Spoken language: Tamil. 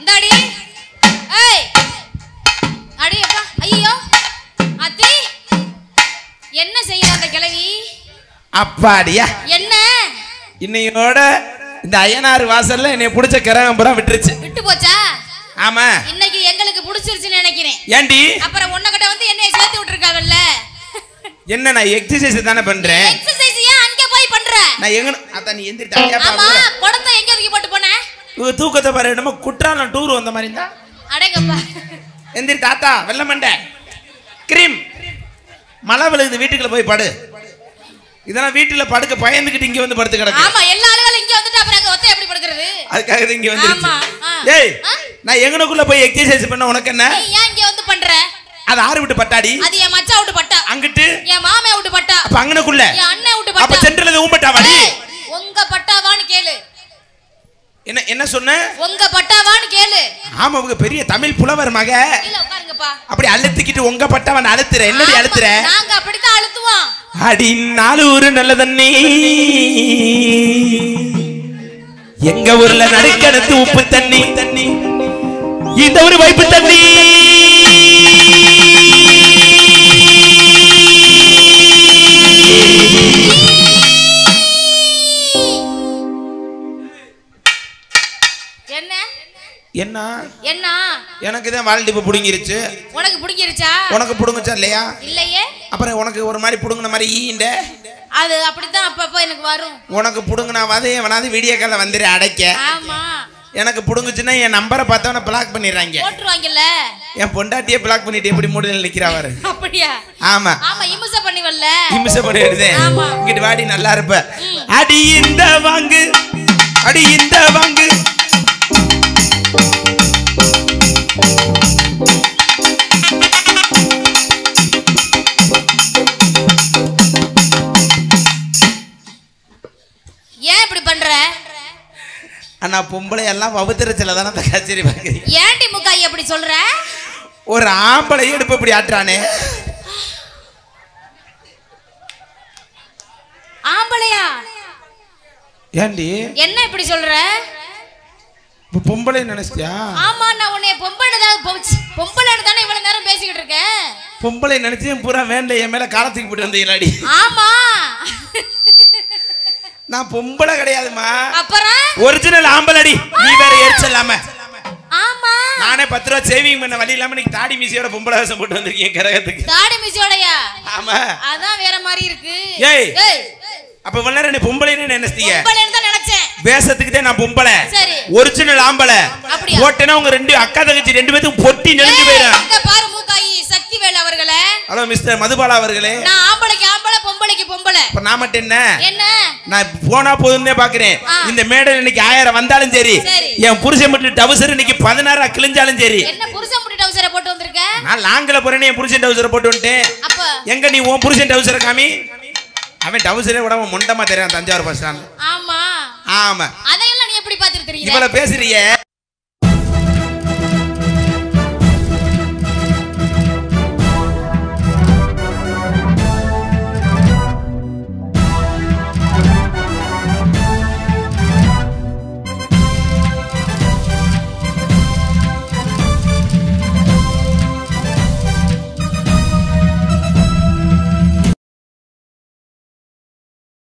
இந்தாடி ஏய் அடி அப்பா ஐயோ அத்தி என்ன செய்யற அந்த கிழவி அப்பாடியா என்ன இன்னையோட இந்த ஐயனார் வாசல்ல என்னை பிடிச்ச கிரகம் பூரா விட்டுருச்சு விட்டு போச்சா ஆமா இன்னைக்கு எங்களுக்கு பிடிச்சிருச்சுன்னு நினைக்கிறேன் ஏண்டி அப்புறம் உன்னகிட்ட வந்து என்னைய சேர்த்து விட்டுருக்காவல்ல என்ன நான் எக்ஸசைஸ் தானே பண்றேன் எக்ஸசைஸ் ஏன் அங்க போய் பண்ற நான் எங்க அத நீ எந்திரிட்டாயா ஆமா குடத்தை எங்க தூக்கி போட்டு போனே தூக்கத்தை பாரு நம்ம குற்றாலம் டூர் வந்த மாதிரி இருந்தா அடேங்கப்பா எந்திரி தாத்தா வெள்ள மண்டை கிரீம் மழை விழுகுது வீட்டுக்குள்ள போய் படு இதெல்லாம் வீட்டுல படுக்க பயந்துக்கிட்டு இங்க வந்து படுத்து கிடக்கு ஆமா எல்லா ஆளுகளும் இங்க வந்துட்டு அப்புறம் அங்க ஒத்த எப்படி படுக்கிறது அதுக்காக இங்க ஆமா வந்துருச்சு ஏய் நான் எங்கனக்குள்ள போய் எக்ஸசைஸ் பண்ண உனக்கு என்ன நீ ஏன் இங்க வந்து பண்ற அது ஆறு விட்டு பட்டாடி அது என் மச்சான் விட்டு பட்டா அங்கிட்டு என் மாமே விட்டு பட்டா அப்ப அங்கனக்குள்ள என் அண்ணன் விட்டு அப்ப பட்டா சென்ட்ரல்ல ஊம்பட்டாவாடி உங்க பட்டாவான்னு கேளு என்ன என்ன சொன்ன உங்க பட்டாவான்னு கேளு ஆமா உங்க பெரிய தமிழ் புலவர் மக இல்ல உட்காருங்கப்பா அப்படி அழுத்திக்கிட்டு உங்க பட்டவன் அழுத்துற என்னடி அழுத்துற நாங்க அப்படிதான் அழுத்துவோம் அடி நாலூரு நல்ல தண்ணி எங்க ஊர்ல நடுக்கணத்து உப்பு தண்ணி தண்ணி இந்த ஒரு வைப்பு தண்ணி என்ன என்ன என்ன எனக்கு தான் வால்டிப்பு புடுங்கிருச்சு உனக்கு புடிங்கிருச்சா உனக்கு புடுங்குச்சா இல்லையா இல்லையே அப்புறம் உனக்கு ஒரு மாதிரி புடுங்கின மாதிரி ஈண்ட அது அப்படித்தான் அப்பப்போ எனக்கு வரும் உனக்கு புடுங்கினா வதையவனாவது வீடியோ கால வந்துரு அடைக்க ஆமா எனக்கு புடுங்குச்சுன்னா என் நம்பரை பார்த்தவன பிளாக் பண்ணிடுறாங்க போட்டுருவாங்கல்ல என் பொண்டாட்டியே பிளாக் பண்ணிட்டு எப்படி மூடல நிக்கிறாவாரு அப்படியா ஆமா ஆமா இம்சை பண்ணிவல்ல இம்சை பண்ணிடுதே ஆமா இங்கிட்டு வாடி நல்லா இருப்ப அடி இந்த வாங்கு அடி இந்த வாங்கு ஏன் இப்படி பண்ற அண்ணா பொம்பளை எல்லாம் வவுத்திரச்சில தானே அந்த கச்சேரி பாக்குறீங்க ஏன்டி முக்காய் அப்படி சொல்ற ஒரு ஆம்பளை எடுப்பு இப்படி ஆட்டுறானே ஆம்பளையா ஏண்டி என்ன இப்படி சொல்ற பொம்பளை நினைச்சியா ஆமா நான் உன்னை பொம்பளைன்னு தானே இவ்வளவு நேரம் பேசிக்கிட்டு இருக்கேன் பொம்பளை நினைச்சு பூரா வேண்ட என் மேல காலத்துக்கு போட்டு வந்தீங்களாடி ஆமா நான் பொம்பளை கிடையாதுமா அப்புறம் ஒரிஜினல் ஆம்பளடி நீ வேற எரிச்சலாம ஆமா நானே 10 ரூபா சேவிங் பண்ண வழி இல்லாம நீ தாடி மீசியோட பொம்பளை வேஷம் போட்டு வந்திருக்கீங்க கரகத்துக்கு தாடி மீசியோடயா ஆமா அதான் வேற மாதிரி இருக்கு ஏய் ஏய் அப்ப வல்லற நீ பொம்பளைன்னு நினைச்சீங்க பொம்பளைன்னு தான் நினைச்சேன் வேஷத்துக்கு தான் நான் பொம்பளை சரி ஒரிஜினல் ஆம்பளை அப்படியே போட்டேனா உங்க ரெண்டு அக்கா தங்கச்சி ரெண்டு பேரும் பொட்டி நெளிஞ்சு போயிடும் அங்க பாரு மூக்காயி சக்திவேல் அவர்களே ஹலோ மிஸ்டர் மதுபாலா அவர்களே நான் ஆம்பளைக்கு ஆம்பளை பொம்பளைக்கு பொம்பளை இப்ப நான் மட்டும் என்ன என்ன நான் போனா போதும்னே பாக்குறேன் இந்த மேடல் இன்னைக்கு 1000 வந்தாலும் சரி என் புருஷன் மட்டும் டவுசர் இன்னைக்கு 16 கிழிஞ்சாலும் சரி என்ன புருஷன் முடி டவுசரை போட்டு வந்திருக்க நான் லாங்கில போறேனே என் புருஷன் டவுசரை போட்டு வந்துட்டேன் அப்ப எங்க நீ உன் புருஷன் டவுசரை காமி அவன் டவுசரே விடாம முண்டமா தெரியும் தஞ்சாவூர் பஸ் ஸ்டாண்ட் ஆமா ஆமா அதையெல்லாம் நீ எப்படி பாத்துட்டு தெரியுற இவள பேசுறியே